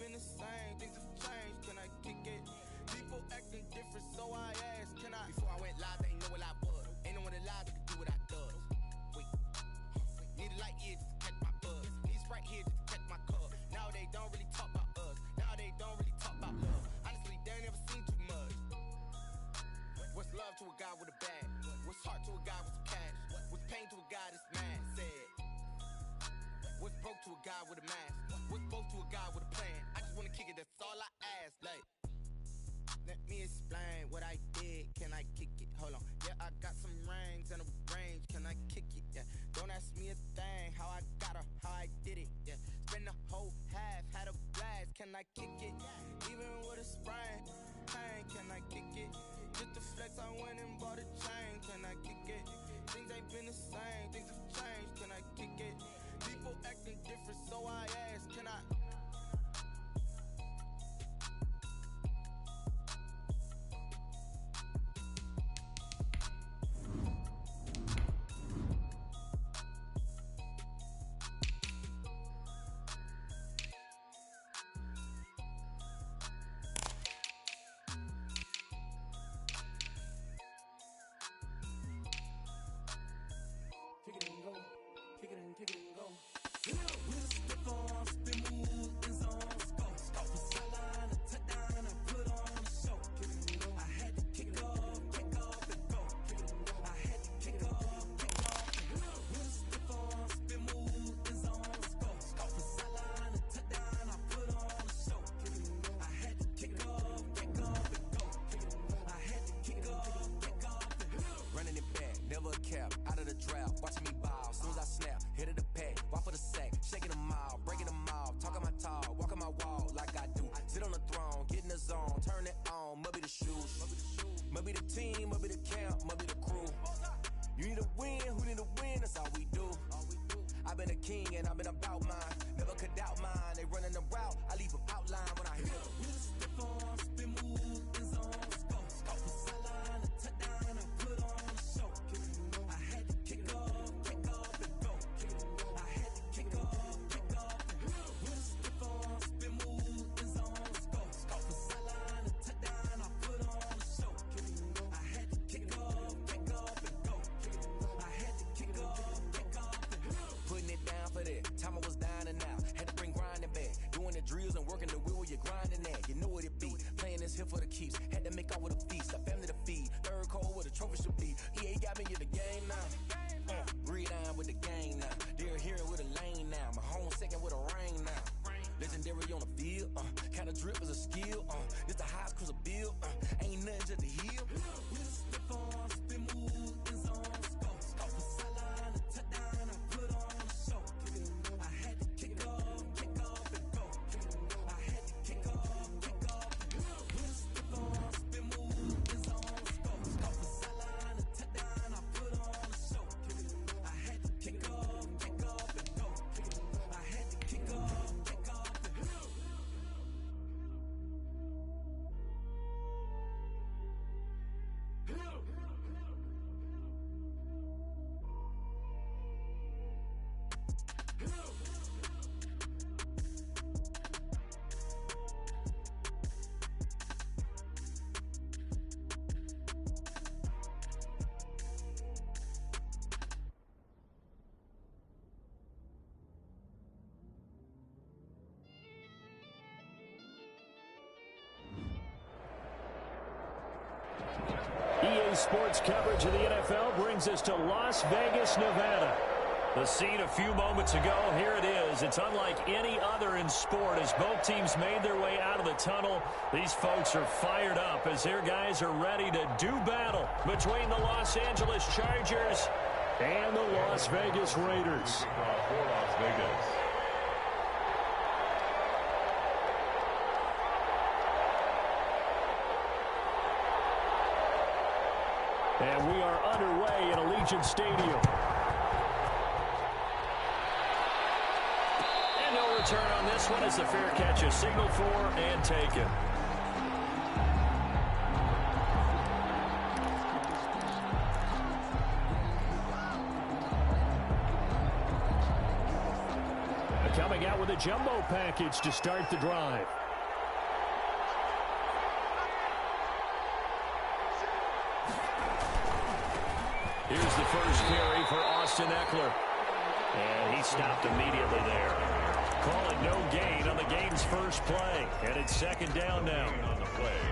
been the same, things have changed, can I kick it? People acting different, so I asked, can I? Before I went live, they ain't know what I was. Ain't no one alive that can do what I does. Wait, need a light here just to catch my buzz. Need Sprite here just to catch my cup. Now they don't really talk about us. Now they don't really talk about love. Honestly, they ain't never seen too much. What's love to a guy with a bag? What's heart to a guy with some cash? What's pain to a guy that's mad? Said. What's broke to a guy with a mask? What's both to a guy with a plan? I just wanna kick it, that's all I ask. Like, let me explain what I did. Can I kick it? Hold on. Yeah, I got some rings and a range. Can I kick it? Yeah. Don't ask me a thing. How I got her, how I did it. Yeah. Spend the whole half, had a blast. Can I kick it? Even with a sprain, pain. Can I kick it? Just to flex, I went and bought a chain. Can I kick it? Things ain't been the same. Things have changed. Can I kick it? People acting different, so I asked, can I? Kick it and go, kick it and go. With stiff on, spin move, and zone, scope. From sideline to touchdown, I put on the show. I had to kick off and go. I had to kick off and go. With stiff on, spin move, and zone, scope. From sideline to touchdown, I put on the show. I had to kick off and go. I had to kick off and go. Running it back, never a cap, out of the drought, watching me ball. Soon as I snap, hit of the pack, walk for the sack, shaking them all, breaking them all, talking my talk, walking my wall like I do. Sit on the throne, get in the zone, turn it on, must be the shoes, must be the team, must be the camp, must be the crew. You need a win, who need a win, that's all we do. I've been a king and I've been about mine, never could doubt mine. They running the route, I leave them outline when I hit it. With a stiff on, spin move, and zone, scope. From sideline to touchdown, I put on the show. I had to kick off and go. I had to kick off and go. With a stiff on, spin move, and zone, scope. From sideline to touchdown, I put on the show. I had to kick off and go. I had to kick off and go. Putting it down for that, time I was down and out. Had to bring grinding back, doing the drills and working the wheel where you're grinding at. You know what it be, playing this here for the keeps. Had to make out with a feast, a family to feed. Third cold where the trophy should be. EA got me in the game now. Breathe down with the game now. They're hearing with a lane now. My home second with a ring now. Legendary on the field, kind of drip is a skill. This the highest cruiser bill, ain't nothing just to heal. With a stiff on, spin move, and zone, scope. From sideline to touchdown, I put on the show. I had to kick off and go. I had to kick off and go. With a stiff on, spin move, and zone, scope. From sideline to touchdown, I put on the show. I had to kick off and go. I had to kick off and go. EA Sports coverage of the NFL brings us to Las Vegas, Nevada. The scene a few moments ago, here it is. It's unlike any other in sport as both teams made their way out of the tunnel. These folks are fired up as their guys are ready to do battle between the Los Angeles Chargers and the Las Vegas Raiders. For Las Vegas. And we are underway in Allegiant Stadium. And no return on this one as the fair catch is signaled for and taken. Coming out with the jumbo package to start the drive. Here's the first carry for Austin Eckler. And he stopped immediately there. Call it no gain on the game's first play. And it's second down now.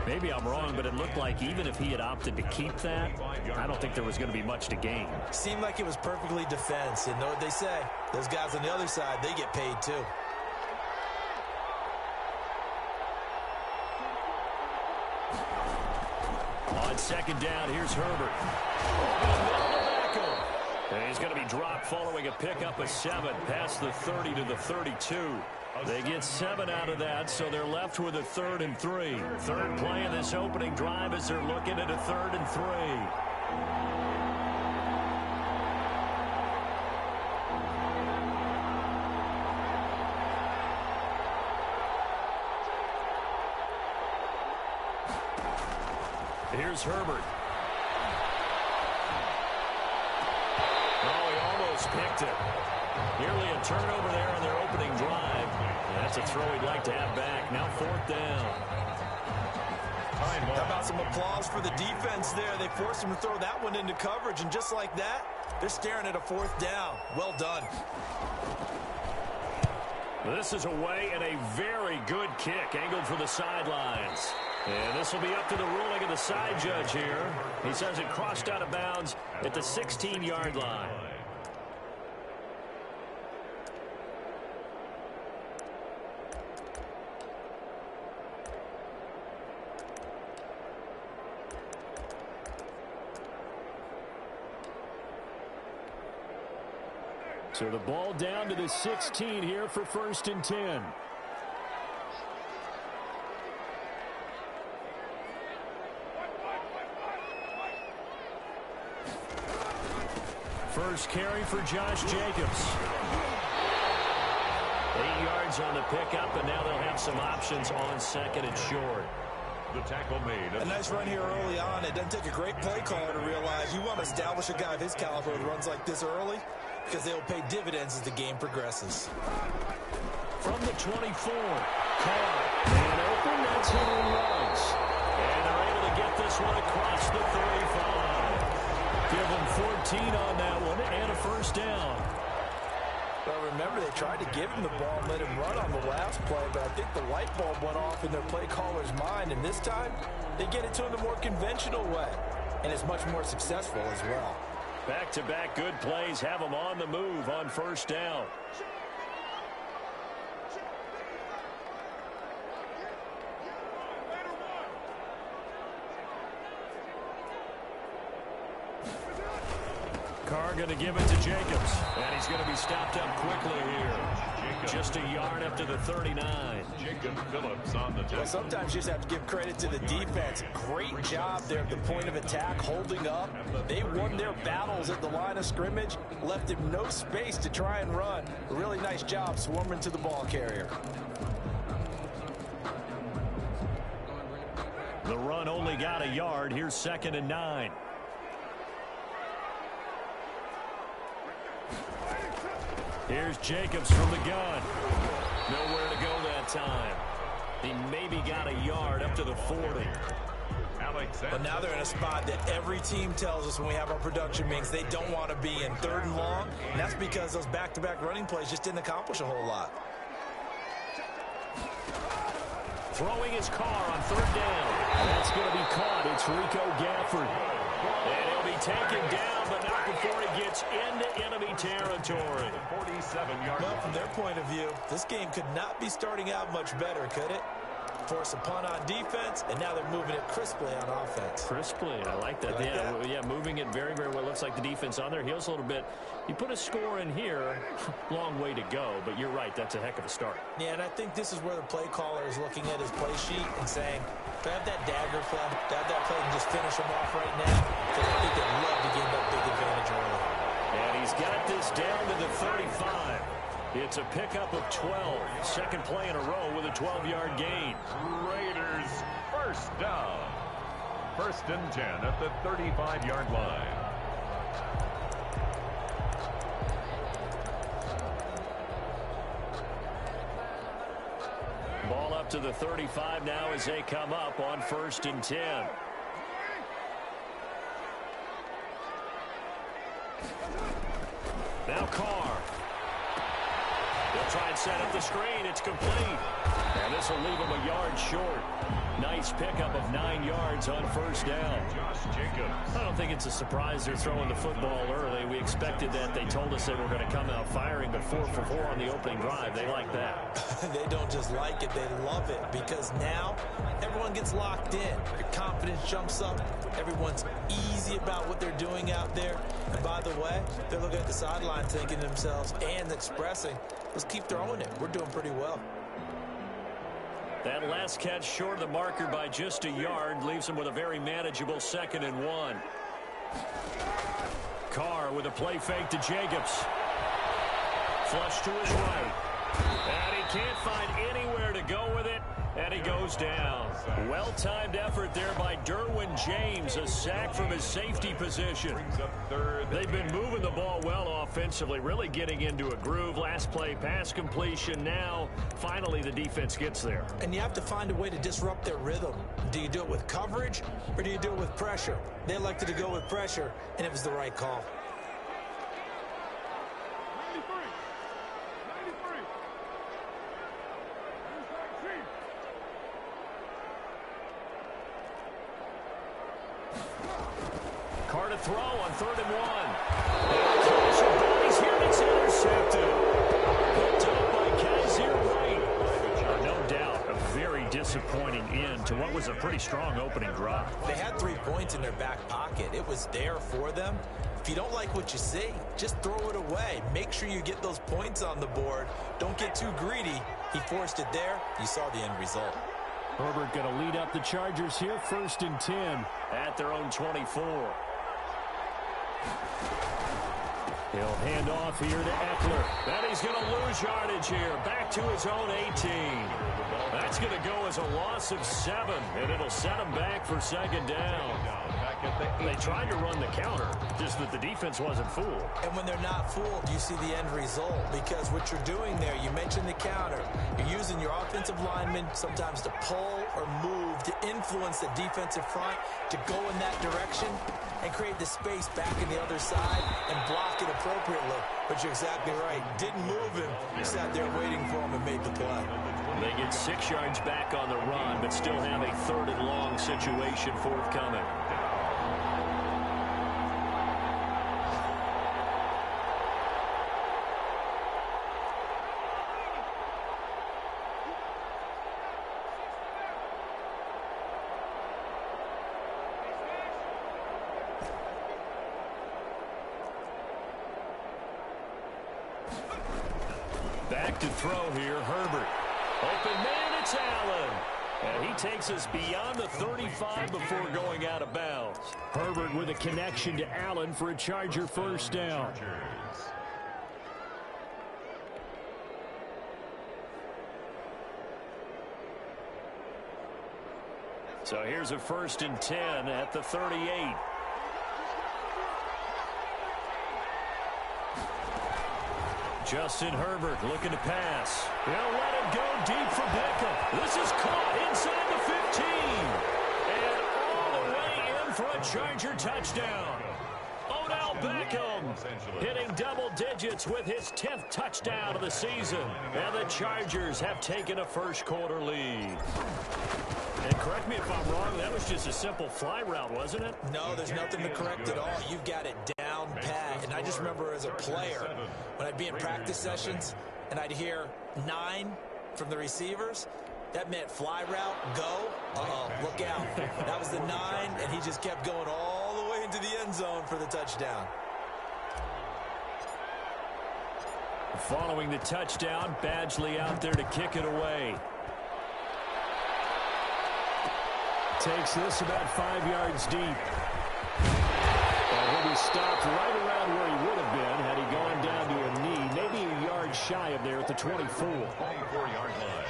Maybe I'm wrong, but it looked like even if he had opted to keep that, I don't think there was going to be much to gain. Seemed like it was perfectly defense. And know what they say? Those guys on the other side, they get paid too. On second down, here's Herbert. And he's going to be dropped following a pickup of 7 past the 30 to the 32. They get 7 out of that, so they're left with a 3rd and 3. Third play in this opening drive as they're looking at a 3rd and 3. Here's Herbert. Oh, he almost picked it. Nearly a turnover there on their opening drive. That's a throw he'd like to have back. Now 4th down. How about some applause for the defense there? They forced him to throw that one into coverage, and just like that, they're staring at a 4th down. Well done. This is away and a very good kick angled for the sidelines. And this will be up to the ruling of the side judge here. He says it crossed out of bounds at the 16-yard line. So the ball down to the 16 here for 1st and 10. First carry for Josh Jacobs. 8 yards on the pickup, and now they'll have some options on 2nd and short. The tackle made. A nice run here early on. It doesn't take a great play caller to realize you want to establish a guy of his caliber who runs like this early, because they will pay dividends as the game progresses. From the 24, Carr, and open, that's Henry Ruggs. And they're able to get this one across the 35. Give them 14 on that one, and a 1st down. Well, remember, they tried to give him the ball and let him run on the last play, but I think the light bulb went off in their play caller's mind, and this time, they get it to him the more conventional way, and it's much more successful as well. Back-to-back good plays have them on the move on 1st down. Carr going to give it to Jacobs, and he's going to be stopped up quickly here. Just a yard up to the 39. Jacob Phillips on the tackle. Well, sometimes you just have to give credit to the defense. Great job there at the point of attack, holding up. They won their battles at the line of scrimmage, left him no space to try and run. A really nice job swarming to the ball carrier. The run only got a yard. Here's 2nd and 9. Here's Jacobs from the gun. Nowhere to go that time. He maybe got a yard up to the 40. But now they're in a spot that every team tells us when we have our production meetings they don't want to be in, 3rd and long. And that's because those back-to-back running plays just didn't accomplish a whole lot. Throwing his Carr on 3rd down. That's going to be caught. It's Rico Gafford. And he'll be taken down, but not before he gets into enemy territory. 47-yard. Well, from their point of view, this game could not be starting out much better, could it? Force a punt on defense, and now they're moving it crisply on offense. Crisply, I like that. Yeah, moving it very, very well. Looks like the defense on their heels a little bit. You put a score in here, long way to go, but you're right, that's a heck of a start. Yeah, and I think this is where the play caller is looking at his play sheet and saying, if I have that dagger play, to have that play and just finish him off right now, because I think they'd love to gain that big advantage early. And he's got this down to the 35. It's a pickup of 12. Second play in a row with a 12-yard gain. Raiders 1st down. 1st and 10 at the 35-yard line. to the 35 now as they come up on 1st and 10. Now Carr. They'll try and set up the screen. It's complete. And this will leave them a yard short. Nice pickup of 9 yards on 1st down. Josh Jacobs. I don't think it's a surprise they're throwing the football early. We expected that. They told us they were going to come out firing, but 4 for 4 on the opening drive. They like that. They don't just like it, they love it, because now everyone gets locked in. Your confidence jumps up. Everyone's easy about what they're doing out there. And by the way, they're looking at the sideline thinking to themselves and expressing, let's keep throwing it. We're doing pretty well. That last catch short of the marker by just a yard leaves him with a very manageable 2nd and 1. Carr with a play fake to Jacobs. Flush to his right. And he can't find anywhere to go with it, and he goes down. Well-timed effort there by Derwin James, a sack from his safety position. They've been moving the ball well offensively, really getting into a groove. Last play, pass completion. Now, finally, the defense gets there. And you have to find a way to disrupt their rhythm. Do you do it with coverage, or do you do it with pressure? They elected to go with pressure, and it was the right call. Carr to throw on 3rd and 1. He's here, and it's intercepted. Picked up by Kaiser Wright. No doubt, a very disappointing end to what was a pretty strong opening drive. They had 3 points in their back pocket. It was there for them. If you don't like what you see, just throw it away. Make sure you get those points on the board. Don't get too greedy. He forced it there. You saw the end result. Herbert going to lead up the Chargers here, 1st and 10 at their own 24. He'll hand off here to Eckler. Then he's going to lose yardage here. Back to his own 18. That's going to go as a loss of 7, and it'll set him back for 2nd down. They tried to run the counter, just that the defense wasn't fooled. And when they're not fooled, you see the end result, because what you're doing there, you mentioned the counter. You're using your offensive linemen sometimes to pull or move to influence the defensive front to go in that direction and create the space back in the other side and block it appropriately. But you're exactly right. Didn't move him. He sat there waiting for him and made the play. They get 6 yards back on the run, but still have a 3rd and long situation forthcoming. Back to throw here, Herbert. Open man, it's Allen. And he takes us beyond the 35 before going out of bounds. Herbert with a connection to Allen for a Charger 1st down. So here's a 1st and 10 at the 38. Justin Herbert looking to pass. They'll let him go deep for Beckham. This is caught inside the 15. And all the way in for a Charger touchdown. Odell Beckham hitting double digits with his 10th touchdown of the season. And the Chargers have taken a 1st quarter lead. And correct me if I'm wrong, that was just a simple fly route, wasn't it? No, there's nothing to correct at all. You've got it down pat. And I just remember as a player, when I'd be in practice sessions and I'd hear 9 from the receivers, that meant fly route, go. Uh-oh, look out. That was the 9, and he just kept going all the way into the end zone for the touchdown. Following the touchdown, Badgley out there to kick it away. Takes this about 5 yards deep. And he'll be stopped right around where he would have been had he gone down to a knee, maybe a yard shy of there at the 24. 24-yard line.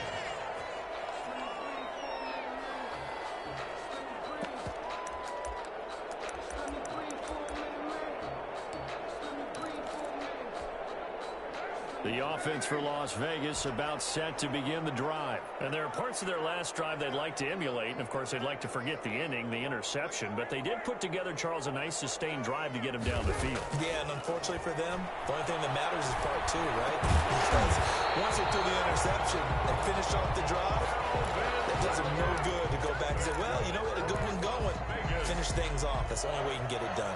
The offense for Las Vegas about set to begin the drive. And there are parts of their last drive they'd like to emulate. And, of course, they'd like to forget the inning, the interception. But they did put together, Charles, a nice sustained drive to get him down the field. Yeah, and unfortunately for them, the only thing that matters is part two, right? Because once they threw the interception and finished off the drive, it does them no good to go back and say, well, you know what, a good one going. Finish things off. That's the only way you can get it done.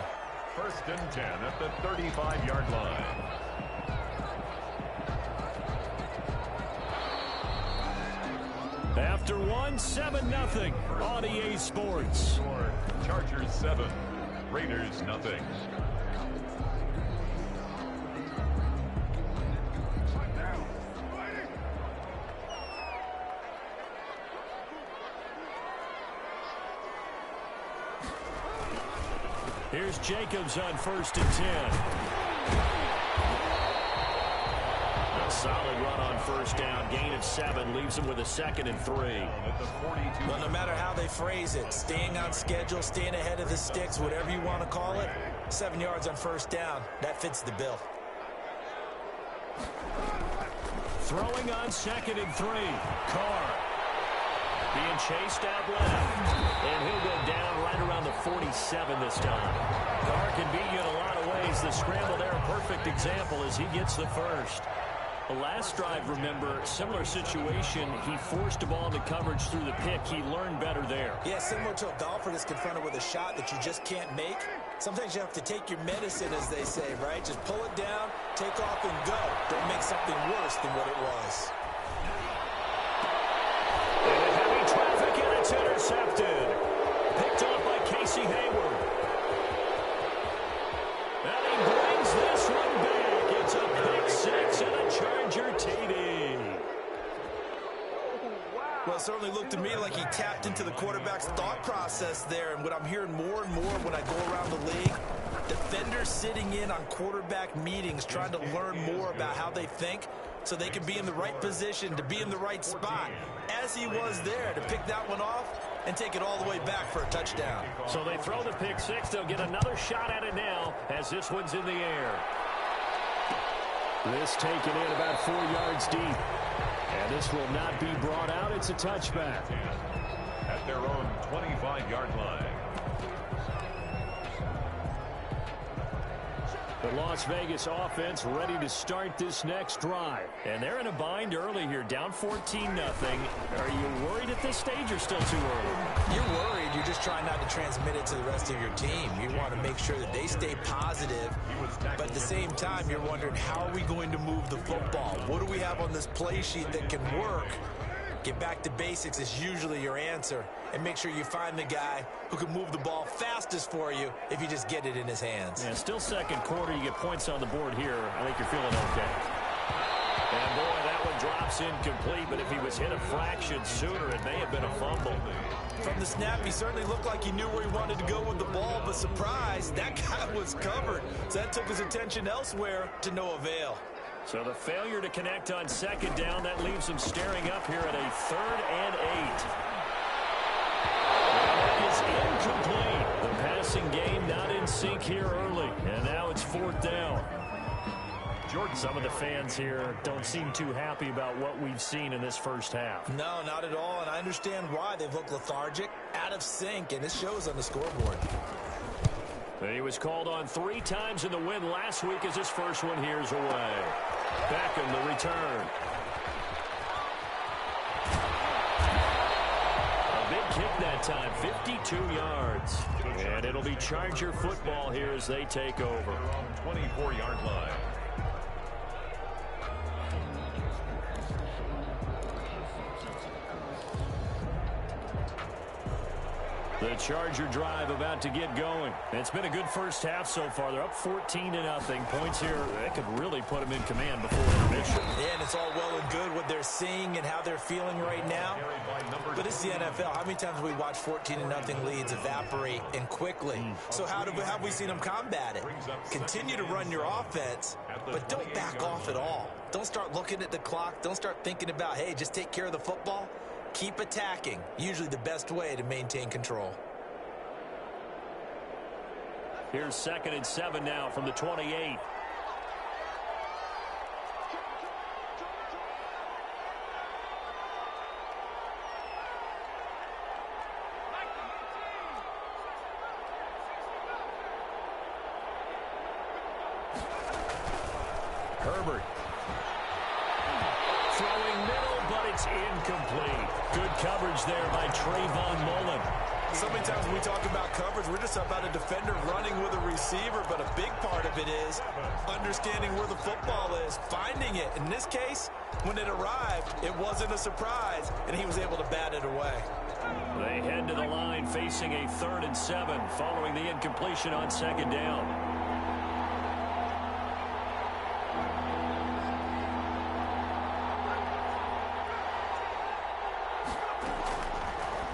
1st and 10 at the 35-yard line. After one, 7-0 on EA Sports. Chargers 7, Raiders nothing. Here's Jacobs on 1st and 10. A solid run on 1st down. Gain of 7 leaves him with a 2nd and 3. Well, no matter how they phrase it, staying on schedule, staying ahead of the sticks, whatever you want to call it, 7 yards on 1st down, that fits the bill. Throwing on 2nd and 3. Carr being chased out left. And he'll go down right around the 47 this time. Carr can beat you in a lot of ways. The scramble there, a perfect example as he gets the first. The last drive, remember, similar situation. He forced a ball into coverage through the pick. He learned better there. Yeah, similar to a golfer that's confronted with a shot that you just can't make. Sometimes you have to take your medicine, as they say, right? Just pull it down, take off, and go. Don't make something worse than what it was. And heavy traffic, and it's intercepted. Picked off by Casey Hayward. And he brings this one back. It's a pick 6 and a Charger TD. Well, it certainly looked to me like he tapped into the quarterback's thought process there. And what I'm hearing more and more when I go around the league, defenders sitting in on quarterback meetings trying to learn more about how they think so they can be in the right position, to be in the right spot, as he was there, to pick that one off and take it all the way back for a touchdown. So they throw the pick 6. They'll get another shot at it now as this one's in the air. This taken in about 4 yards deep. And this will not be brought out. It's a touchback. At their own 25-yard line. The Las Vegas offense ready to start this next drive. And they're in a bind early here, down 14-0. Are you worried at this stage or still too early? You're worried. You're just trying not to transmit it to the rest of your team. You want to make sure that they stay positive. But at the same time, you're wondering, how are we going to move the football? What do we have on this play sheet that can work? Get back to basics is usually your answer. And make sure you find the guy who can move the ball fastest for you if you just get it in his hands. Yeah, still second quarter. You get points on the board here. I think you're feeling okay. And, boy, that one drops incomplete. But if he was hit a fraction sooner, it may have been a fumble. From the snap, he certainly looked like he knew where he wanted to go with the ball. But surprise, that guy was covered. So that took his attention elsewhere to no avail. So the failure to connect on 2nd down, that leaves him staring up here at a 3rd and 8. That is incomplete. The passing game not in sync here early. And now it's 4th down. Some of the fans here don't seem too happy about what we've seen in this first half. No, not at all. And I understand why. They've looked lethargic, out of sync, and it shows on the scoreboard. He was called on 3 times in the win last week as his first one here's away. Beckham the return. A big kick that time, 52 yards. And it'll be Charger football here as they take over. 24-yard line. The Charger drive about to get going. It's been a good first half so far. They're up 14-0. Points here that could really put them in command before intermission. Yeah, and it's all well and good what they're seeing and how they're feeling right now. But it's the NFL. How many times have we watched 14-0 leads evaporate and quickly? So how have we seen them combat it? Continue to run your offense, but don't back off at all. Don't start looking at the clock. Don't start thinking about, hey, just take care of the football. Keep attacking. Usually the best way to maintain control. Here's 2nd and 7 now from the 28. Herbert. Throwing middle, but it's incomplete. Good coverage there by Trayvon Mullen. So many times when we talk about coverage, we're just about a defender running with a receiver, but a big part of it is understanding where the football is, finding it. In this case, when it arrived, it wasn't a surprise, and he was able to bat it away. They head to the line facing a 3rd and 7 following the incompletion on 2nd down.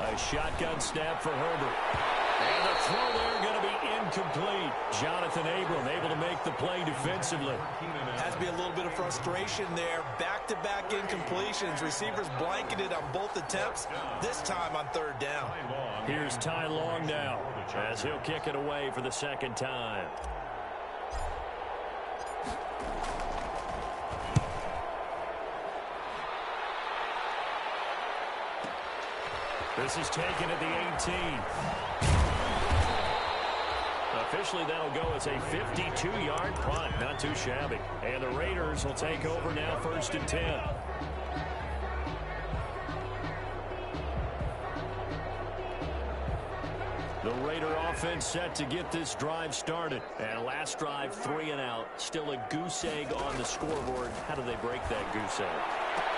A shotgun snap for Herbert. And the throw there going to be incomplete. Jonathan Abram able to make the play defensively. Has to be a little bit of frustration there. Back-to-back incompletions. Receivers blanketed on both attempts, this time on 3rd down. Here's Ty Long now as he'll kick it away for the 2nd time. This is taken at the 18. Officially, that'll go as a 52-yard punt. Not too shabby. And the Raiders will take over now, 1st and 10. The Raider offense set to get this drive started. And last drive, 3 and out. Still a goose egg on the scoreboard. How do they break that goose egg?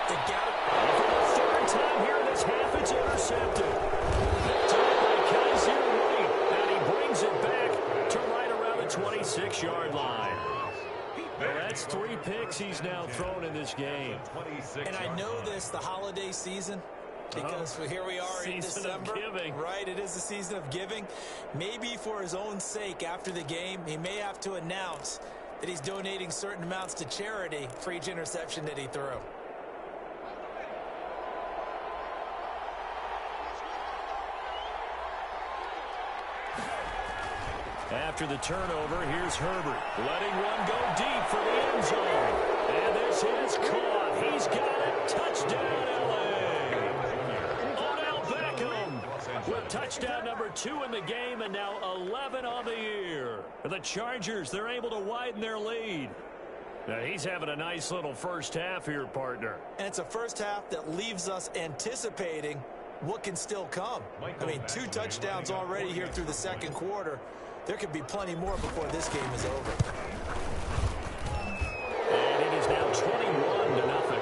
They got it. For the 3rd time here in this half, it's intercepted. Picked up by Kaiser White. And he brings it back to right around the 26-yard line. Well, that's 3 picks he's now thrown in this game. And I know this, the holiday season, because here we are in December. Right, it is the season of giving. Maybe for his own sake after the game, he may have to announce that he's donating certain amounts to charity for each interception that he threw. After the turnover, here's Herbert, letting one go deep for the end zone. And this is caught. He's got it. Touchdown, L.A. Odell Beckham with touchdown number 2 in the game, and now 11 on the year. The Chargers, they're able to widen their lead. Now, he's having a nice little first half here, partner. And it's a first half that leaves us anticipating what can still come. I mean, 2 touchdowns already here through the 2nd quarter. There could be plenty more before this game is over. And it is now 21-0.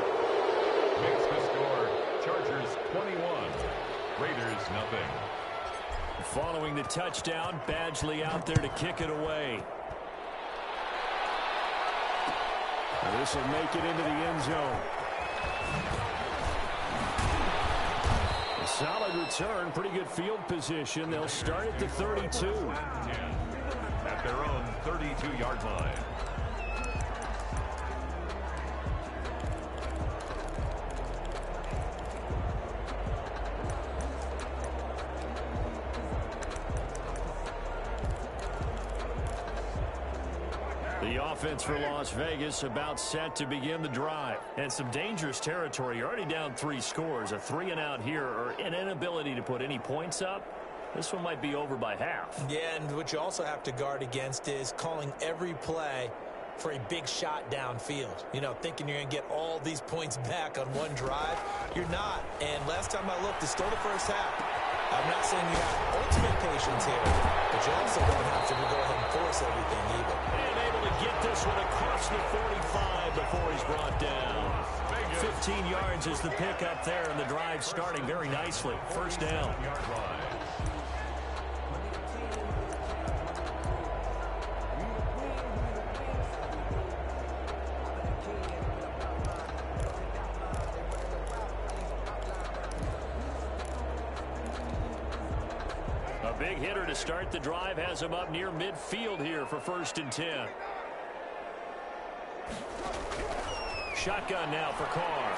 Makes the score Chargers 21, Raiders nothing. Following the touchdown, Badgley out there to kick it away. Now this will make it into the end zone. A solid return, pretty good field position. They'll start at the 32. At their own 32-yard line. The offense for Las Vegas about set to begin the drive. And some dangerous territory. You're already down 3 scores. A 3 and out here, or an inability to put any points up. This one might be over by half. Yeah, and what you also have to guard against is calling every play for a big shot downfield. You know, thinking you're going to get all these points back on one drive. You're not. And last time I looked, it's still the first half. I'm not saying you have ultimate patience here, but you also don't have to go ahead and force everything either. And able to get this one across the 45 before he's brought down. 15 yards is the pickup there, and the drive starting very nicely. First down. A big hitter to start the drive has him up near midfield here for 1st and 10. Shotgun now for Carr.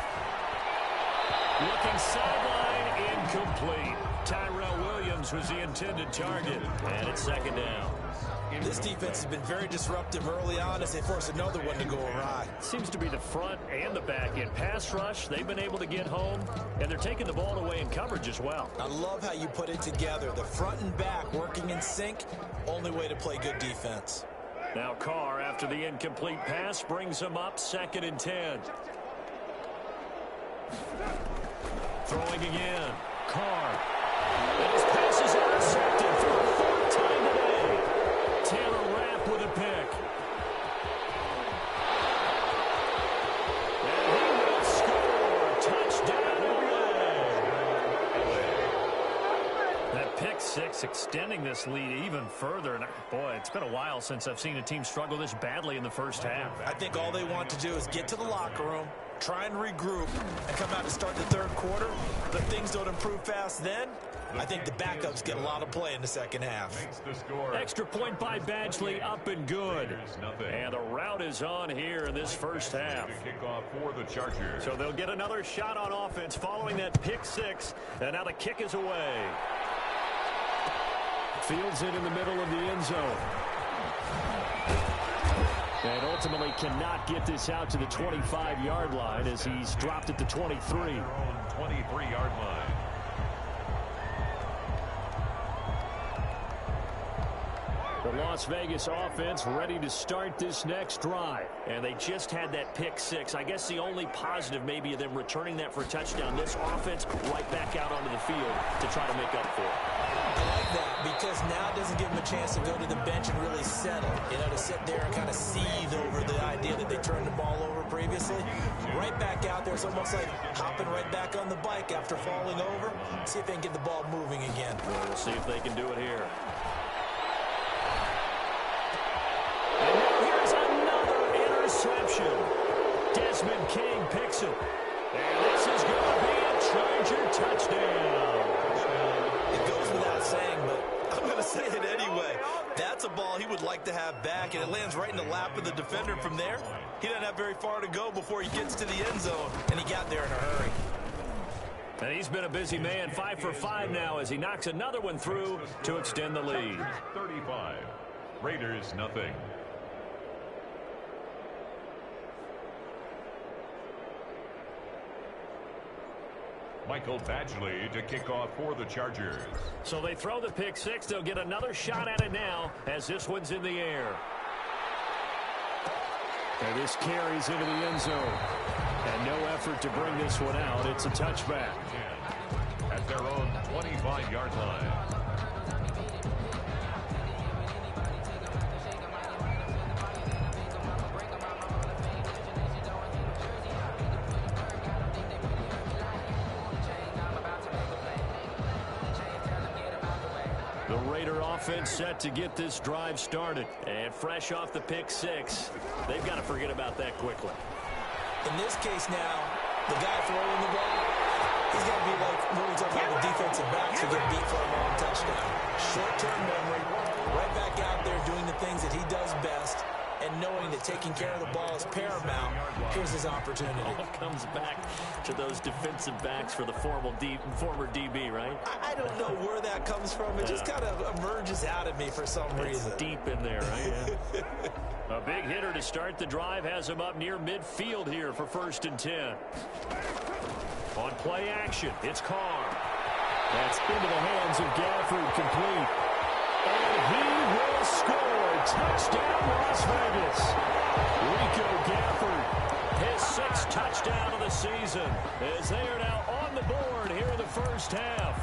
Looking sideline, incomplete. Tyrell Williams was the intended target, and it's 2nd down. This defense has been very disruptive early on as they force another one to go awry. Seems to be the front and the back end. Pass rush, they've been able to get home, and they're taking the ball away in coverage as well. I love how you put it together. The front and back working in sync, only way to play good defense. Now Carr, after the incomplete pass, brings him up 2nd and 10. Throwing again. Carr. And his pass is intercepted for the 4th time today. Taylor Rapp with a pick. And he will score. Touchdown away. That pick six extending this lead even further. And boy, it's been a while since I've seen a team struggle this badly in the first half. I think all they want to do is get to the locker room, try and regroup, and come out to start the 3rd quarter. But if things don't improve fast then, I think the backups get a lot of play in the 2nd half. Extra point by Badgley, up and good. And the route is on here in this first half. So they'll get another shot on offense following that pick six. And now the kick is away. Fields it in the middle of the end zone. And ultimately cannot get this out to the 25-yard line as he's dropped at the 23. 23-yard line. The Las Vegas offense ready to start this next drive. And they just had that pick six. I guess the only positive maybe of them returning that for a touchdown. This offense right back out onto the field to try to make up for it. I like that because now it doesn't give them a chance to go to the bench and really settle. You know, to sit there and kind of seethe over the idea that they turned the ball over previously. Right back out there. It's almost like hopping right back on the bike after falling over. See if they can get the ball moving again. We'll see if they can do it here. And now here's another interception. Desmond King picks it. And this is going to be a Charger touchdown. It goes without saying, but I'm going to say it anyway. That's a ball he would like to have back, and it lands right in the lap of the defender from there. He doesn't have very far to go before he gets to the end zone, and he got there in a hurry. And he's been a busy man, 5 for 5 now as he knocks another one through to extend the lead. 35. Raiders nothing. Michael Badgley to kick off for the Chargers. So they throw the pick six. They'll get another shot at it now as this one's in the air. And this carries into the end zone. And no effort to bring this one out. It's a touchback. At their own 25-yard line. The Raider offense set to get this drive started. And fresh off the pick six, they've got to forget about that quickly. In this case now, the guy throwing the ball, he's got to be like when we talk about the defensive backs who get beat for a long touchdown. Short-term memory, right back out there doing the things that he does best, and knowing that taking care of the ball is paramount. Here's his opportunity. All comes back to those defensive backs for the former DB, right? I don't know where that comes from. It just kind of emerges out of me for some reason. It's deep in there, right? Yeah. A big hitter to start the drive has him up near midfield here for 1st and 10. On play action, it's Carr. That's into the hands of Gafford, complete. And he will score. Touchdown, Las Vegas. Rico Gafford, his 6th touchdown of the season, as they are now on the board here in the first half.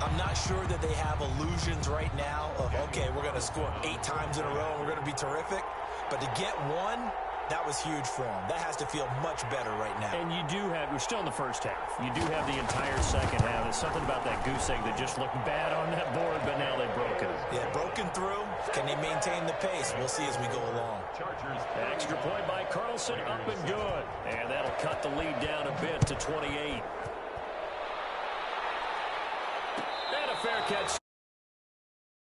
I'm not sure that they have illusions right now of, okay, we're going to score 8 times in a row and we're going to be terrific. But to get one, that was huge for them. That has to feel much better right now. And you do have, we're still in the first half. You do have the entire second half. There's something about that goose egg that just looked bad on that board, but now they've broken it. Yeah, broken through. Can they maintain the pace? We'll see as we go along. Chargers. Extra point by Carlson, up and good. And that'll cut the lead down a bit to 28. And a fair catch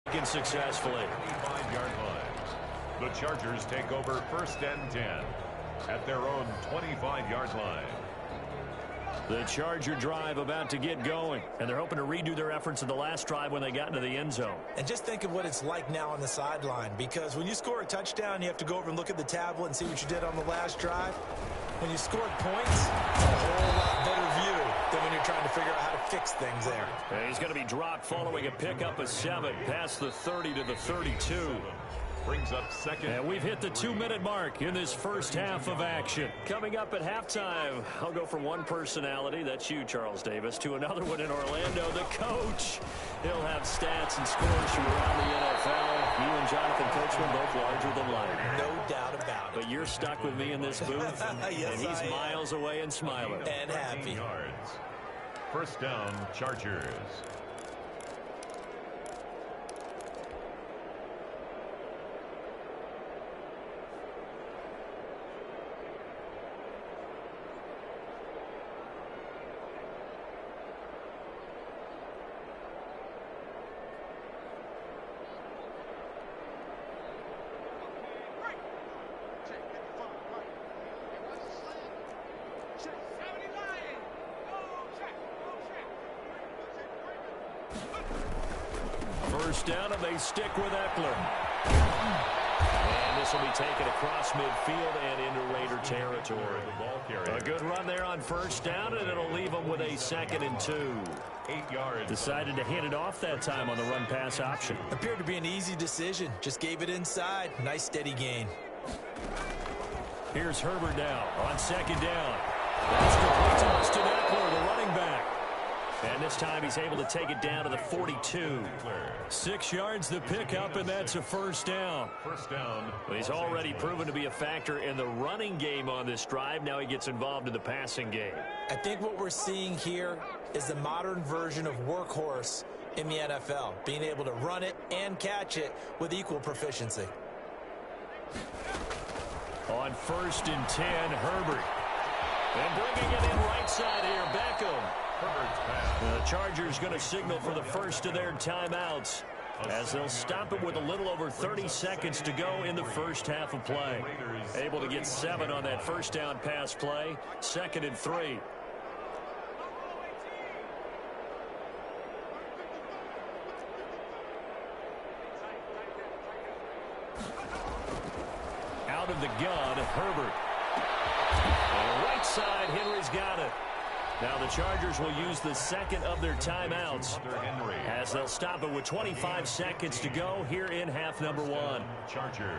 taken successfully. 25-yard lines. The Chargers take over 1st and 10 at their own 25-yard line. The Charger drive about to get going, and they're hoping to redo their efforts in the last drive when they got into the end zone. And just think of what it's like now on the sideline, because when you score a touchdown, you have to go over and look at the tablet and see what you did on the last drive. When you scored points, it's a whole lot better view than when you're trying to figure out how to fix things there. And he's going to be dropped following a pickup of 7 past the 30 to the 32. Brings up second. And we've hit the 2-minute mark in this first half of action. Coming up at halftime, I'll go from one personality, that's you, Charles Davis, to another one in Orlando, the coach. He'll have stats and scores from around the NFL. You and Jonathan Coachman both larger than life. No doubt about it. But you're stuck with me in this booth, yes, and he's miles away and smiling. And happy. Yards. First down, Chargers. First down, and they stick with Eckler. And this will be taken across midfield and into Raider territory. A good run there on first down, and it'll leave them with a 2nd and 2. 8 yards. Decided to hand it off that time on the run-pass option. Appeared to be an easy decision. Just gave it inside. Nice steady gain. Here's Herbert now on 2nd down. That's complete to Austin Eckler, the running back. And this time he's able to take it down to the 42. 6 yards the pickup, and that's a first down. First down. Well, he's already proven to be a factor in the running game on this drive. Now he gets involved in the passing game. I think what we're seeing here is the modern version of workhorse in the NFL, being able to run it and catch it with equal proficiency. On 1st and 10, Herbert. And bringing it in right side here, Beckham. The Chargers going to signal for the first of their timeouts as they'll stop it with a little over 30 seconds to go in the first half of play. Able to get 7 on that first down pass play. 2nd and 3. Out of the gun, Herbert. And right side, Henry's got it. Now the Chargers will use the 2nd of their timeouts as they'll stop it with 25 seconds to go here in half number 1. Chargers.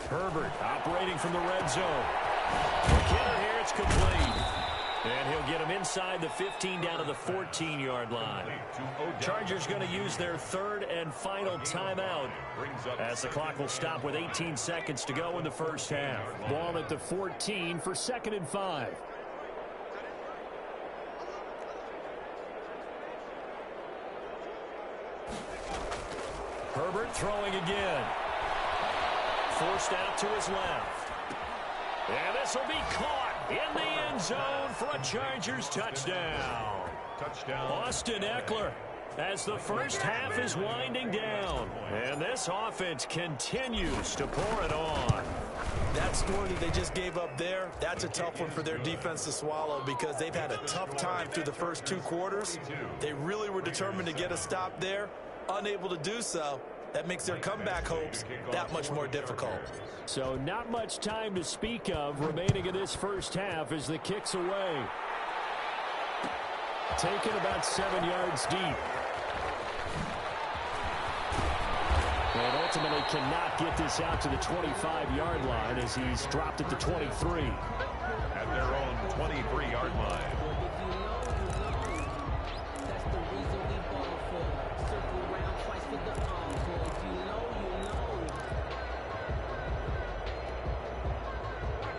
Herbert operating from the red zone. McKinnon here, it's complete. And he'll get him inside the 15 down to the 14-yard line. Chargers going to use their 3rd and final timeout as the clock will stop with 18 seconds to go in the first half. Ball at the 14 for 2nd and 5. Herbert throwing again. Forced out to his left. And this will be caught in the end zone for a Chargers touchdown. Austin Eckler as the first half is winding down. And this offense continues to pour it on. That score that they just gave up there, that's a tough one for their defense to swallow because they've had a tough time through the first 2 quarters. They really were determined to get a stop there, unable to do so. That makes their comeback hopes that much more difficult. So not much time to speak of remaining in this first half as the kick's away. Taken about 7 yards deep. And ultimately cannot get this out to the 25-yard line as he's dropped at the 23. At their own 23-yard line.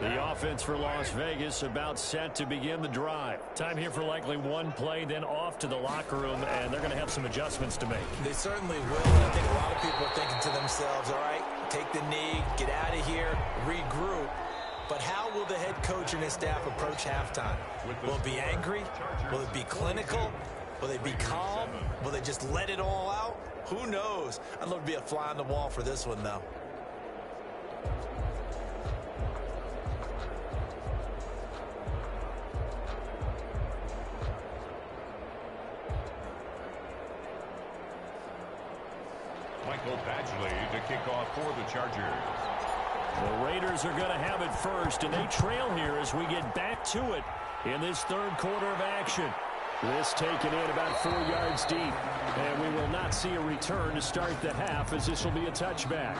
The offense for Las Vegas about set to begin the drive. Time here for likely one play, then off to the locker room, and they're going to have some adjustments to make. They certainly will. I think a lot of people are thinking to themselves, all right, take the knee, get out of here, regroup. But how will the head coach and his staff approach halftime? Will it be angry? Will it be clinical? Will they be calm? Will they just let it all out? Who knows? I'd love to be a fly on the wall for this one, though. Michael Badgley to kick off for the Chargers. The Raiders are going to have it first, and they trail here as we get back to it in this third quarter of action. This taken in about 4 yards deep, and we will not see a return to start the half as this will be a touchback.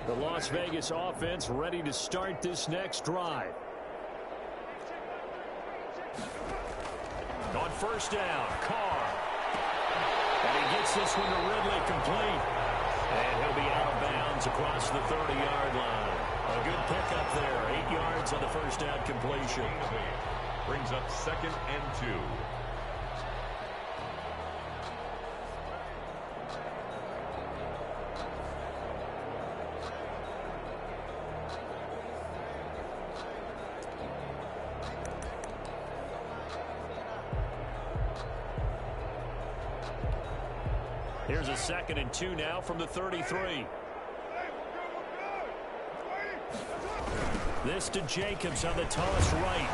The Las Vegas offense ready to start this next drive. On first down, Carr. And he gets this one to Ridley complete. And he'll be out of bounds across the 30-yard line. A good pickup there. 8 yards on the first down completion. Brings up 2nd and 2. Here's a 2nd and 2 now from the 33. This to Jacobs on the toss right.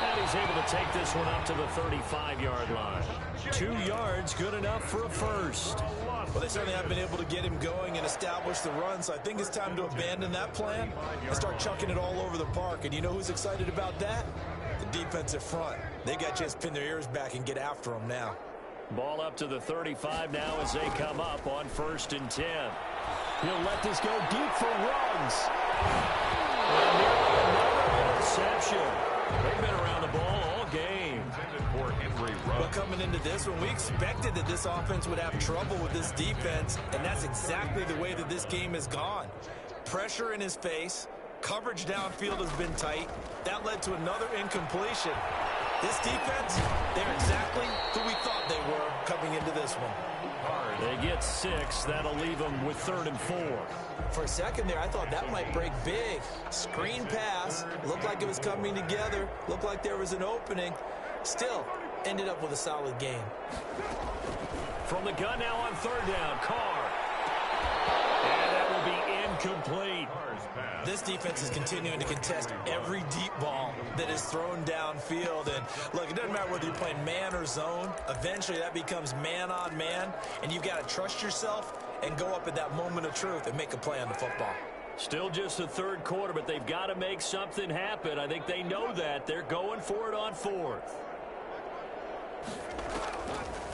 And he's able to take this one up to the 35-yard line. 2 yards, good enough for a first. Well, they certainly haven't been able to get him going and establish the run, so I think it's time to abandon that plan and start chucking it all over the park. And you know who's excited about that? The defensive front. They got a chance to pin their ears back and get after him now. Ball up to the 35 now as they come up on 1st and 10. He'll let this go deep for Ruggs. And another interception. They've been around the ball all game. But coming into this one, we expected that this offense would have trouble with this defense, and that's exactly the way that this game has gone. Pressure in his face. Coverage downfield has been tight. That led to another incompletion. This defense, they're exactly who we thought they were coming into this one. They get 6. That'll leave them with 3rd and 4. For a second there, I thought that might break big. Screen pass. Looked like it was coming together. Looked like there was an opening. Still, ended up with a solid game. From the gun now on 3rd down, Carr. And that will be incomplete. This defense is continuing to contest every deep ball that is thrown downfield. And look, it doesn't matter whether you're playing man or zone. Eventually that becomes man on man, and you've got to trust yourself and go up at that moment of truth and make a play on the football. Still just the 3rd quarter, but they've got to make something happen. I think they know that. They're going for it on 4th.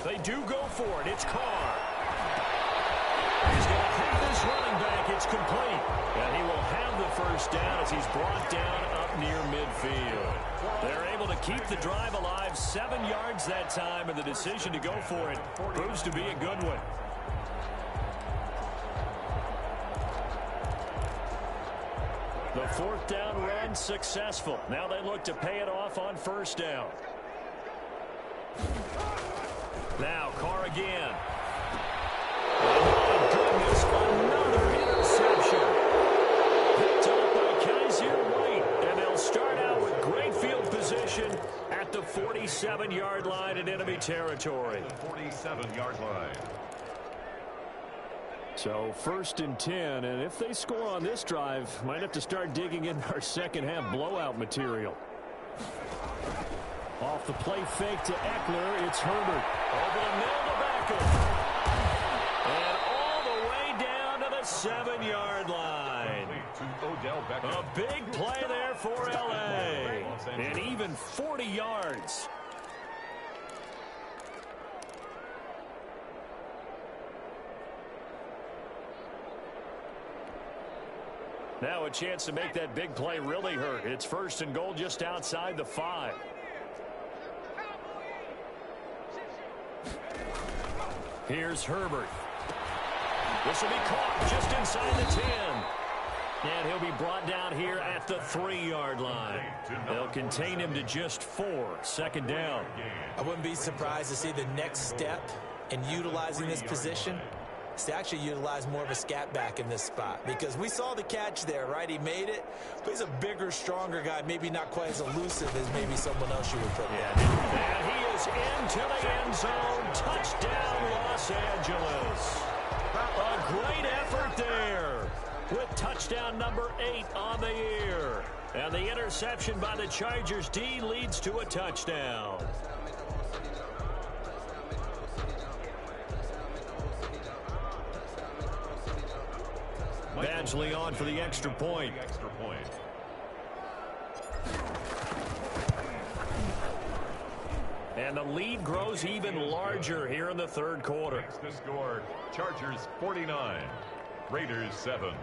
They do go for it. It's Carr. He's going to hit this running back. It's complete. And he will have the first down as he's brought down up near midfield. They're able to keep the drive alive. 7 yards that time, and the decision to go for it proves to be a good one. The 4th down run successful. Now they look to pay it off on 1st down. Now Carr again. Oh, my goodness, another interception. Picked up by Kaiser White, and they'll start out with great field position at the 47-yard line in enemy territory. The 47-yard line. So 1st and 10, and if they score on this drive, might have to start digging in our second-half blowout material. Off the play fake to Eckler, it's Herbert. Over the middle to Beckham. And all the way down to the 7-yard line. A big play there for L.A. And even 40 yards. Now a chance to make that big play really hurt. It's 1st and goal just outside the 5. Here's Herbert. This will be caught just inside the 10. And he'll be brought down here at the 3-yard line. They'll contain him to just 4. 2nd down. I wouldn't be surprised to see the next step in utilizing this position is to actually utilize more of a scat back in this spot, because we saw the catch there, right? He made it, but he's a bigger, stronger guy, maybe not quite as elusive as maybe someone else you would put there. And he is into the end zone. Touchdown, Los Angeles. A great effort there with touchdown number 8 on the year. And the interception by the Chargers D leads to a touchdown. Badgley on for the extra point. And the lead grows even larger here in the third quarter. Next to score, Chargers 49, Raiders 7.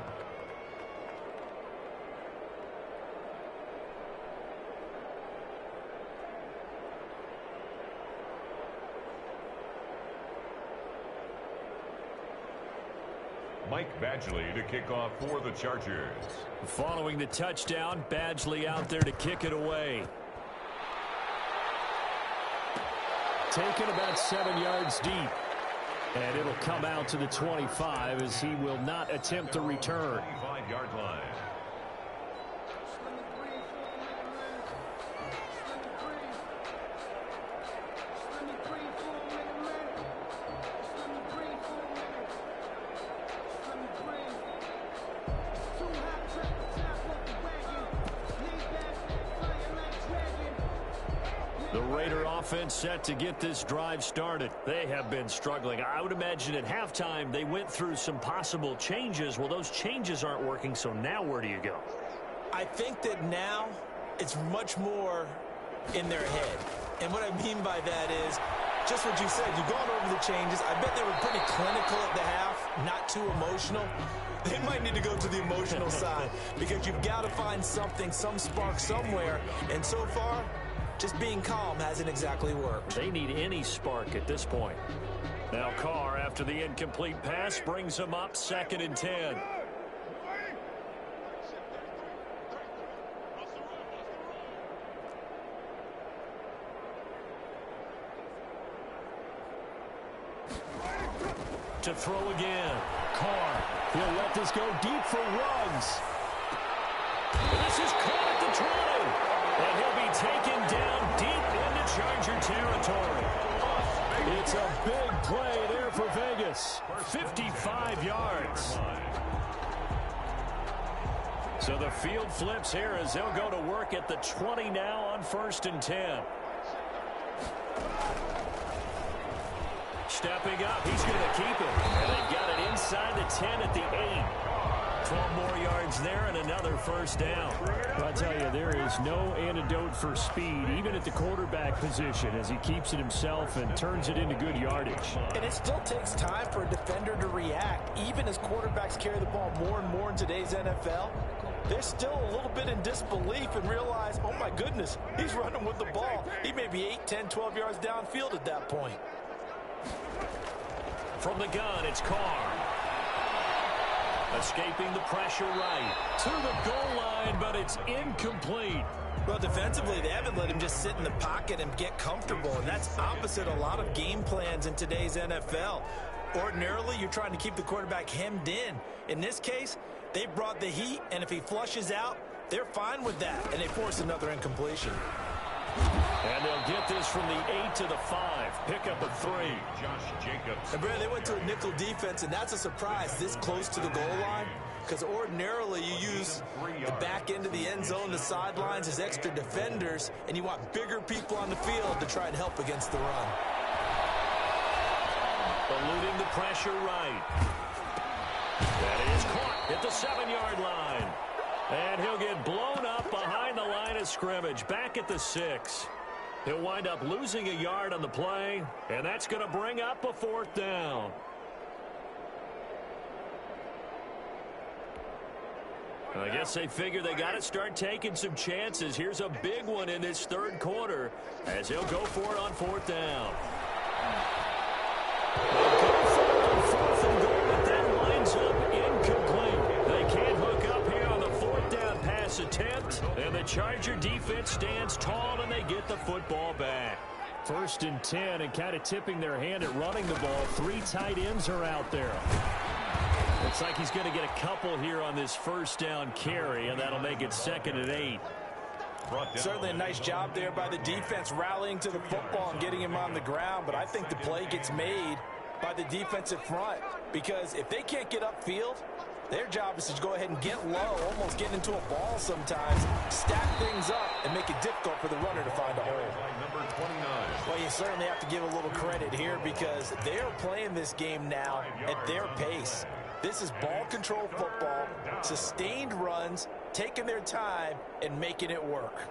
Mike Badgley to kick off for the Chargers. Following the touchdown, Badgley out there to kick it away. Taken about 7 yards deep. And it'll come out to the 25 as he will not attempt to return. 25-yard line. The Raider offense set to get this drive started. They have been struggling. I would imagine at halftime they went through some possible changes. Well, those changes aren't working, so now where do you go? I think that now it's much more in their head. And what I mean by that is just what you said. You've gone over the changes. I bet they were pretty clinical at the half, not too emotional. They might need to go to the emotional side because you've got to find something, some spark somewhere. And so far, just being calm hasn't exactly worked. They need any spark at this point. Now Carr, after the incomplete pass, brings him up 2nd and 10. To throw again. Carr, he'll let this go deep for Ruggs. This is caught at the 20. And he'll be taken down deep into Charger territory. It's a big play there for Vegas. 55 yards. So the field flips here as they'll go to work at the 20 now on 1st and 10. Stepping up, he's going to keep it. And they've got it inside the 10 at the 8. 12 more yards there and another 1st down. Well, I tell you, there is no antidote for speed, even at the quarterback position, as he keeps it himself and turns it into good yardage. And it still takes time for a defender to react. Even as quarterbacks carry the ball more and more in today's NFL, they're still a little bit in disbelief and realize, oh my goodness, he's running with the ball. He may be 8, 10, 12 yards downfield at that point. From the gun, it's Carr. Escaping the pressure right to the goal line, but it's incomplete. Well, defensively, they haven't let him just sit in the pocket and get comfortable, and that's opposite a lot of game plans in today's NFL. Ordinarily, you're trying to keep the quarterback hemmed in. In this case, they brought the heat, and if he flushes out, they're fine with that, and they force another incompletion. And they'll get this from the 8 to the 5. Pick up a 3. Josh Jacobs. And Brad, they went to a nickel defense, and that's a surprise this close to the goal line, because ordinarily you use the back end of the end zone, the sidelines as extra defenders, and you want bigger people on the field to try and help against the run. Eluding the pressure right. That is caught at the 7-yard line. And he'll get blown up behind the line of scrimmage, back at the 6. He'll wind up losing a yard on the play, and that's going to bring up a 4th down. I guess they figure they got to start taking some chances. Here's a big one in this third quarter as he'll go for it on 4th down. They'll go for it on 4th and goal, but that lines up incomplete. They can't hook up here on the 4th down pass attempt, and the Charger defense stands tall, and they get the football back. 1st and 10, and kind of tipping their hand at running the ball. 3 tight ends are out there. Looks like he's going to get a couple here on this 1st down carry, and that'll make it 2nd and 8. Certainly a nice job there by the defense rallying to the football and getting him on the ground, but I think the play gets made by the defensive front, because if they can't get upfield, their job is to go ahead and get low, almost get into a ball sometimes, stack things up, and make it difficult for the runner to find a hole. Number 29. Well, you certainly have to give a little credit here because they're playing this game now at their pace. This is ball control football, sustained runs, taking their time, and making it work.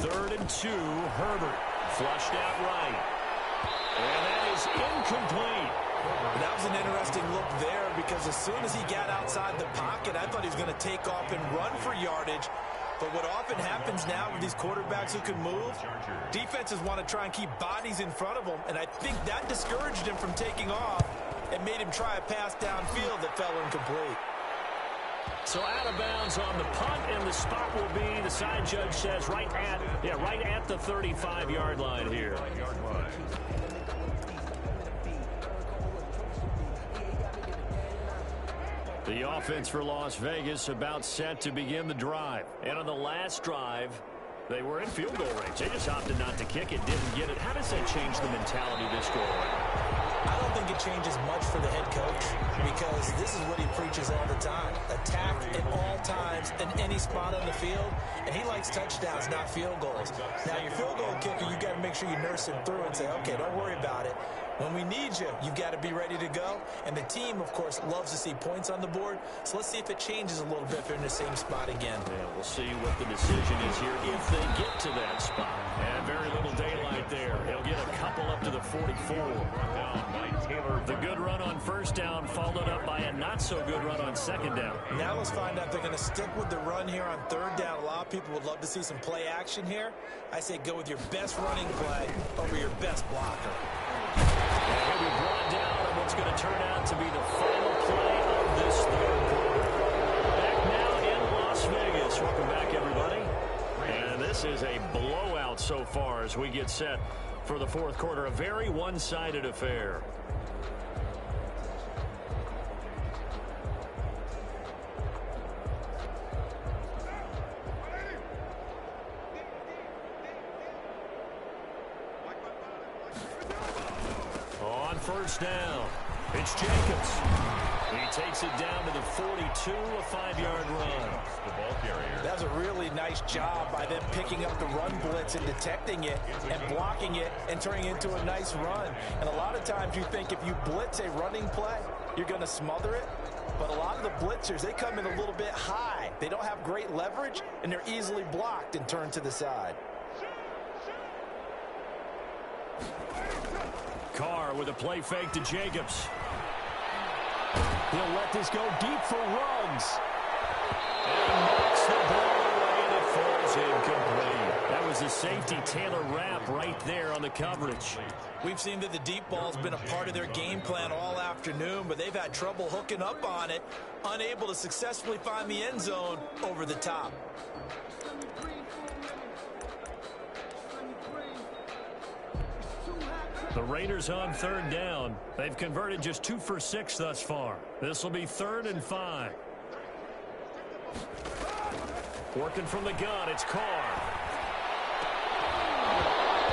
Third and 2, Herbert flushed out right. And that is incomplete. That was an interesting look there because as soon as he got outside the pocket, I thought he was going to take off and run for yardage. But what often happens now with these quarterbacks who can move, defenses want to try and keep bodies in front of them, and I think that discouraged him from taking off and made him try a pass downfield that fell incomplete. So out of bounds on the punt, and the spot will be, the side judge says, right at the 35-yard line here. The offense for Las Vegas about set to begin the drive. And on the last drive, they were in field goal range. They just opted not to kick it, didn't get it. How does that change the mentality this go around? I don't think it changes much for the head coach because this is what he preaches all the time. Attack at all times in any spot on the field, and he likes touchdowns, not field goals. Now, your field goal kicker, you got to make sure you nurse him through and say, okay, don't worry about it. When we need you, you've got to be ready to go. And the team, of course, loves to see points on the board. So let's see if it changes a little bit if they're in the same spot again. Yeah, we'll see what the decision is here if they get to that spot. And very little daylight there. He'll get a couple up to the 44. The good run on 1st down followed up by a not-so-good run on 2nd down. Now let's find out if they're going to stick with the run here on 3rd down. A lot of people would love to see some play action here. I say go with your best running play over your best blocker. And he'll be brought down on what's going to turn out to be the final play of this 3rd quarter. Back now in Las Vegas. Welcome back, everybody. And this is a blowout so far as we get set for the 4th quarter. A very one-sided affair. On 1st down, it's Jacobs. He takes it down to the 42, a 5-yard run. The ball carrier. That was a really nice job by them picking up the run blitz and detecting it and blocking it and turning it into a nice run. And a lot of times you think if you blitz a running play, you're going to smother it. But a lot of the blitzers, they come in a little bit high. They don't have great leverage, and they're easily blocked and turned to the side. Carr with a play fake to Jacobs. He'll let this go deep for Ruggs. And knocks the ball away, and it falls incomplete. That was the safety, Taylor Rapp, right there on the coverage. We've seen that the deep ball's been a part of their game plan all afternoon, but they've had trouble hooking up on it, unable to successfully find the end zone over the top. The Raiders on 3rd down. They've converted just 2 for 6 thus far. This will be 3rd and 5. Working from the gun, it's Carr.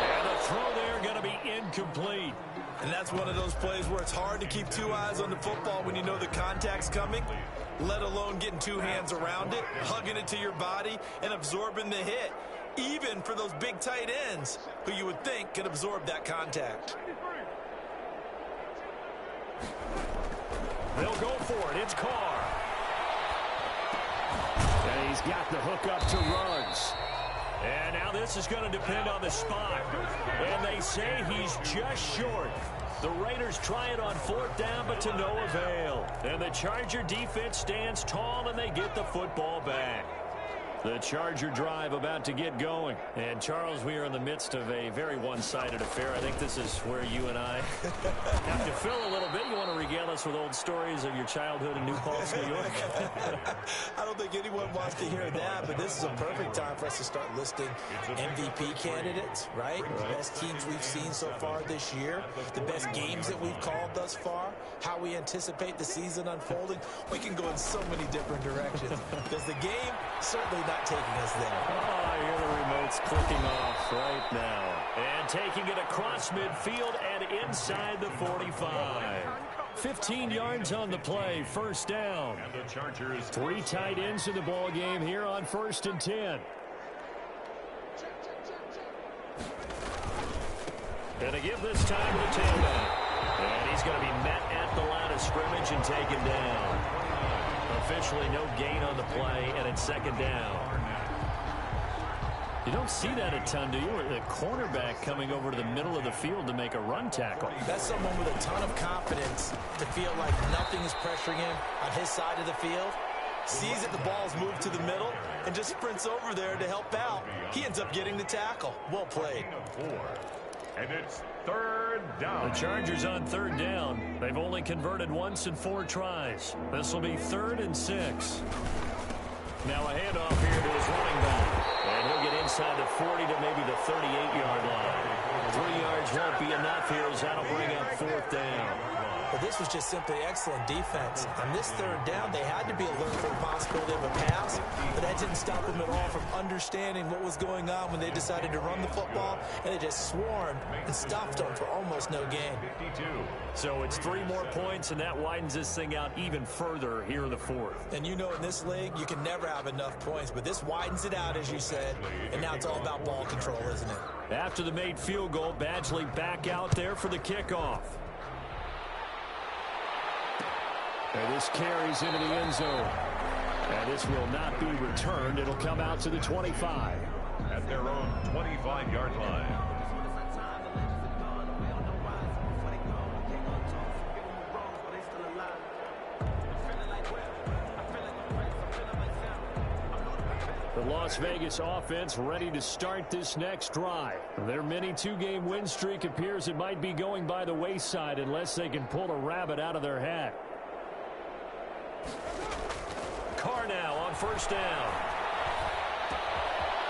And the throw there going to be incomplete. And that's one of those plays where it's hard to keep 2 eyes on the football when you know the contact's coming, let alone getting 2 hands around it, hugging it to your body, and absorbing the hit. Even for those big tight ends who you would think could absorb that contact. They'll go for it. It's Carr. And he's got the hook up to Ruggs. And now this is going to depend on the spot. And they say he's just short. The Raiders try it on 4th down, but to no avail. And the Charger defense stands tall, and they get the football back. The Charger drive about to get going. And, Charles, we are in the midst of a very one-sided affair. I think this is where you and I have to fill a little bit. You want to regale us with old stories of your childhood in New Paltz, New York? I don't think anyone wants to hear that, but this is a perfect time for us to start listing MVP candidates, right? The best teams we've seen so far this year, the best games that we've called thus far, how we anticipate the season unfolding. We can go in so many different directions because the game certainly not taking us there. Oh, I hear the remote's clicking off right now. And taking it across midfield and inside the 45. 15 yards on the play, 1st down. And the Chargers. 3 tight ends in the ball game here on 1st and 10. Gonna give this time to the tailback. And he's going to be met at the line of scrimmage and taken down. Officially no gain on the play, and it's 2nd down. You don't see that a ton, do you? The cornerback coming over to the middle of the field to make a run tackle. That's someone with a ton of confidence to feel like nothing is pressuring him on his side of the field. Sees that the ball's moved to the middle and just sprints over there to help out. He ends up getting the tackle. Well played. And it's 3rd down. The Chargers on 3rd down. They've only converted once in 4 tries. This will be 3rd and 6. Now a handoff here to his running back. And he'll get inside the 40 to maybe the 38-yard line. 3 yards won't be enough here as that'll bring up 4th down. But this was just simply excellent defense. On this 3rd down, they had to be alert for the possibility of a pass, but that didn't stop them at all from understanding what was going on when they decided to run the football, and they just swarmed and stopped them for almost no gain. 52. So it's 3 more points, and that widens this thing out even further here in the 4th. And you know in this league, you can never have enough points, but this widens it out, as you said, and now it's all about ball control, isn't it? After the made field goal, Badgley back out there for the kickoff. And this carries into the end zone. And this will not be returned. It'll come out to the 25. At their own 25-yard line. The Las Vegas offense ready to start this next drive. Their mini 2-game win streak appears it might be going by the wayside unless they can pull a rabbit out of their hat. Carr now on 1st down.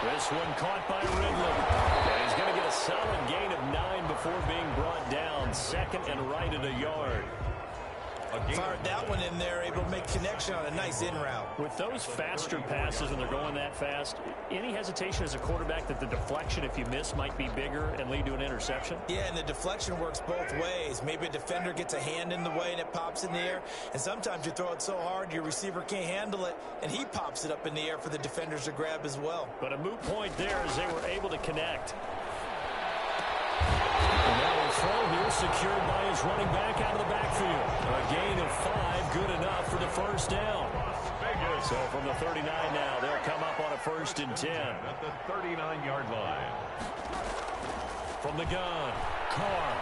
This one caught by Ridley. And he's going to get a solid gain of 9 before being brought down. 2nd and right at a yard. Fired that one in there, able to make connection on a nice in route. With those faster passes when they're going that fast, any hesitation as a quarterback that the deflection, if you miss, might be bigger and lead to an interception? Yeah, and the deflection works both ways. Maybe a defender gets a hand in the way and it pops in the air. And sometimes you throw it so hard your receiver can't handle it, and he pops it up in the air for the defenders to grab as well. But a moot point there as they were able to connect. And now a throw here secured by his running back out of the backfield. A gain of 5, good enough for the 1st down. So from the 39 now, they'll come up on a 1st and 10. At the 39-yard line. From the gun, Carr.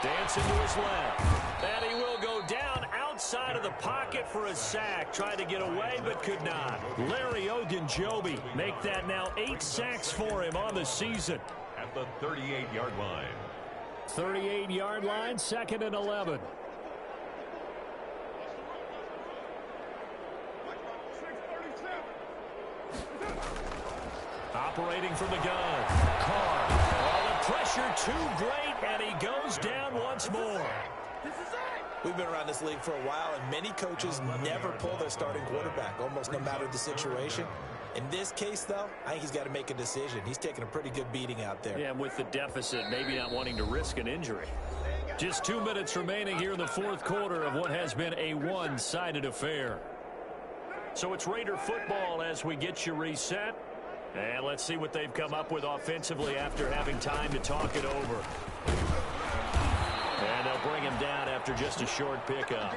Dancing to his left. And he will go down outside of the pocket for a sack. Tried to get away, but could not. Larry Ogunjobi make that now 8 sacks for him on the season. At the 38-yard line. 38-yard line, 2nd and 11. Operating from the gun, Carr. Oh, the pressure too great, and he goes down once more. We've been around this league for a while, and many coaches never pull their starting quarterback, almost no matter the situation. In this case, though, I think he's got to make a decision. He's taking a pretty good beating out there. Yeah, with the deficit, maybe not wanting to risk an injury. Just 2 minutes remaining here in the 4th quarter of what has been a one-sided affair. So it's Raider football as we get you reset. And let's see what they've come up with offensively after having time to talk it over. And they'll bring him down after just a short pickup.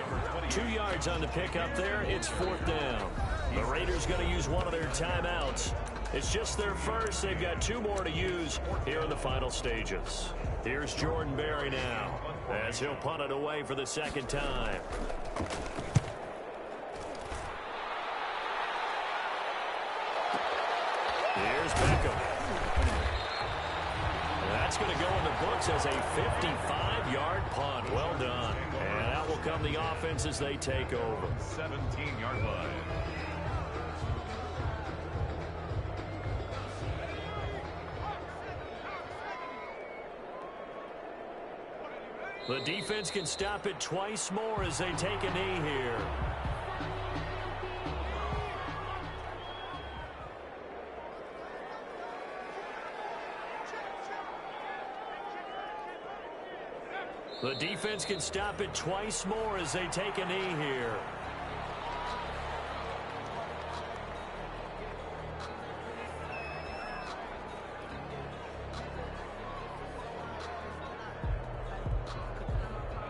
2 yards on the pickup there. It's 4th down. The Raiders going to use one of their timeouts. It's just their first. They've got 2 more to use here in the final stages. Here's Jordan Berry now as he'll punt it away for the second time. Here's Beckham. That's going to go in the books as a 55-yard punt. Well done. And out will come the offense as they take over. 17-yard line. The defense can stop it twice more as they take a knee here. The defense can stop it twice more as they take a knee here.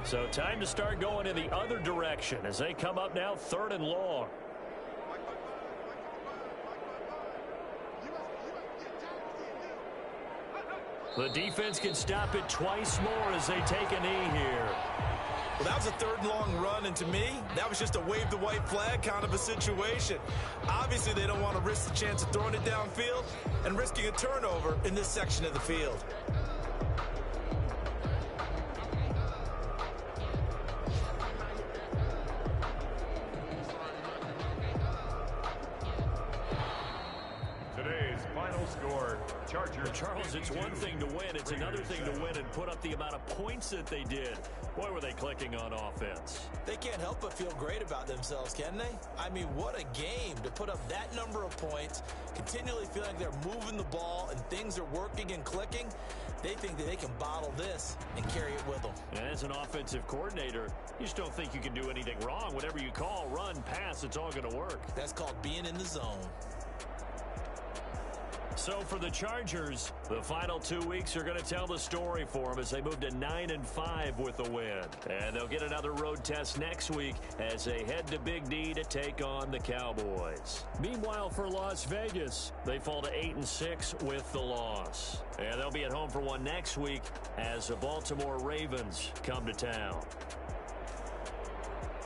So time to start going in the other direction as they come up now 3rd and long. The defense can stop it twice more as they take a knee here. Well, that was a 3rd and long run, and to me, that was just a wave the white flag kind of a situation. Obviously, they don't want to risk the chance of throwing it downfield and risking a turnover in this section of the field. Today's final score, Chargers. Charles, it's one thing to win. It's another thing to win and put up the amount of points that they did. Boy, were they clicking on offense. They can't help but feel great about themselves, can they? I mean, what a game to put up that number of points, continually feeling like they're moving the ball and things are working and clicking. They think that they can bottle this and carry it with them. And as an offensive coordinator, you just don't think you can do anything wrong. Whatever you call, run, pass, it's all going to work. That's called being in the zone. So for the Chargers, the final 2 weeks are going to tell the story for them as they move to 9-5 with a win. And they'll get another road test next week as they head to Big D to take on the Cowboys. Meanwhile, for Las Vegas, they fall to 8-6 with the loss. And they'll be at home for one next week as the Baltimore Ravens come to town.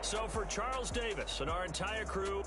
So for Charles Davis and our entire crew,